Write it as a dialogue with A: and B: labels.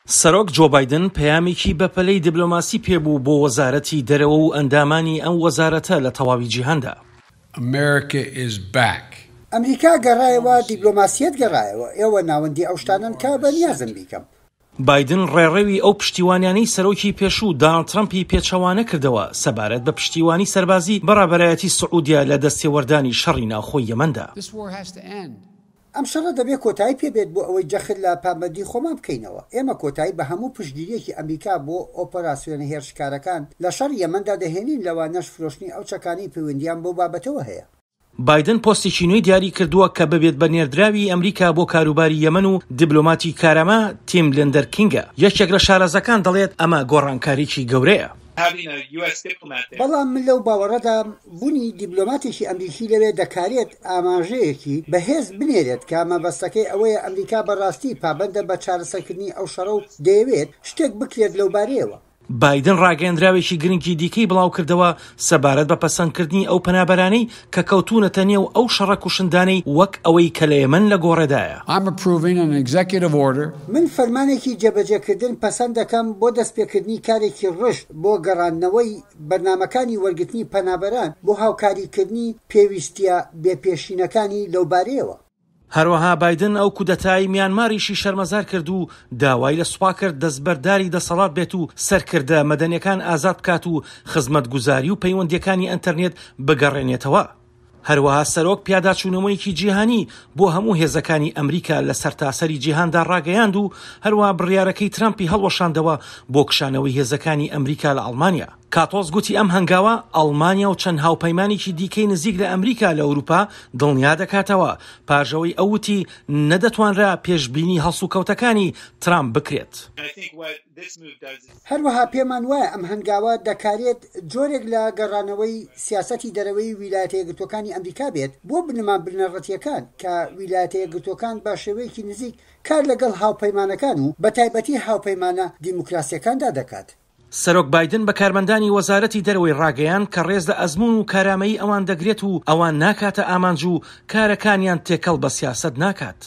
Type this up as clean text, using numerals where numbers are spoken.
A: سەرۆک جۆ بایدن پەیامێکی بەپەلەی دیبلۆماسی پێبوو بۆ وەزارەتی دەرەوە و ئەندامانی ئەم وەزارەتە لە تەواوی جیهاندا.
B: ئەمریکا گەڕایەوە، دیبلۆماسیەت گەڕایەوە. ئێوە ناوەندی ئەو شتانن کە بەنیازم بیکەم.
A: بایدن ڕێڕەوی ئەو پشتیوانیانەی سەرۆکی پێشوو دانڵد ترەمپی پێچەوانە کردەوە سەبارەت بە پشتیوانی سەربازی بەڕابەرایەتی سعودیا لە دەستێوەردانی شەڕی ناوخۆی یەمەندا.
B: ئەم شەڕە دەبێت کۆتایی پێبێت بۆ ئەوەی جەخت لە پابەندی خۆمان بکەینەوە. ئێمە کۆتایی بە هەموو پشتگیریەکی ئەمریکا بۆ ئۆپەراسیۆنە هێرشکارەکان لە شەڕ یەمەندا دەهێنین، لەوانەش فرۆشتنی ئەو چەکانی پەیوەندیان بۆ بابەتەوە هەیە.
A: بایدن پۆستێکی نوێی دیاری کردووە کە ببێت بە نێردراوی ئەمریکا بۆ کاروباری یەمەن و دیبلۆماتی کارەمە تیم لندەر کینگە. یەکێک لە شارەزەکان دەڵێت ئەمە گۆڕانکاریی گەورەیە.
B: بەڵام من لەو باوەڕەدا بوونی دیبلۆماتێکی ئەمریکی لەوێ دەکارێت ئاماژەیەکی بەهێز بنێرێت کە مەبەستەکەی ئەوەیە ئەمریکا بەڕاستی پابەندە بە چارەسەرکردنی ئەو شەڕە و دەیەوێت شتێک بکرێت لەو بارەیەوە.
A: بایدن ڕاگەیەندراوێکی گرنگی دیکەی بڵاو کردەوە سەبارەت بە پەسەندکردنی ئەو پەنابەرانەی کە کەوتونەتە نێو ئەو شەڕە کوشندانەی وەک ئەوەی کە لە یەمەن لە گۆڕێدایە.
B: من فەرمانێکی جێبەجێکردن پەسەند دەکەم بۆ دەستپێکردنی کارێکی ڕشت بۆ گەڕاندنەوەی بەرنامەکانی وەرگرتنی پەنابەران بۆ هاوکاریکردنی پێویستیە بێپێشینەکانی لەو بارەیەوە.
A: هەروەها بایدن ئەو کودەتای میانماریشی شەرمەزار کرد و داوای لە سوپا کرد دەستبەرداری دەسەڵات بێت و سەرکردە مەدەنیەکان ئازاد بکات و خزمەتگوزاری و پەیوەندیەکانی ئەنتەرنێت بگەڕێنێتەوە. هەروەها سەرۆک پیاداچوونەوەیەکی جیهانی بۆ هەموو هێزەکانی ئەمریکا لە سەرتاسەری جیهاندا ڕاگەیاند و هەروەها بڕیارەکەی ترامپی هەڵوەشاندەوە بۆ کشانەوەی هێزەکانی ئەمریکا لە ئەڵمانیا. کاتۆز گوتی ئەم هەنگاوە ئەڵمانیا و چەند هاوپەیمانێکی دیکەی نزیک لە ئەمریکا لە ئەوروپا دڵنیا دەکاتەوە پاژەوەی ئەوتی نەدەتوانرا پێشبینی هەڵسوکەوتەکانی ترامپ بکرێت.
B: هەروەها پێمان وایە ئەم هەنگاوە دەکارێت جۆرێک لە گەڕانەوەی سیاسەتی دەرەوەی ویلایەتە یەکگرتووەکانی ئەمریکا بێت بۆ بنەما بنەڕەتیەکان کە ویلایەتە یەکگرتووەکان بە شێوەیەکی نزیک کار لەگەڵ هاوپەیمانەکان و بەتایبەتی هاوپەیمانە دیموکراسیەکاندا دەکات.
A: سەرۆک بایدن بە کارمەندانی وەزارەتی دەرەوەی ڕاگەیان کە ڕێز لە ئەزموون و کارامەیی ئەوان دەگرێت و ئەوان ناکاتە ئامانج و کارەکانیان تێکەڵ بە سیاسەت ناکات.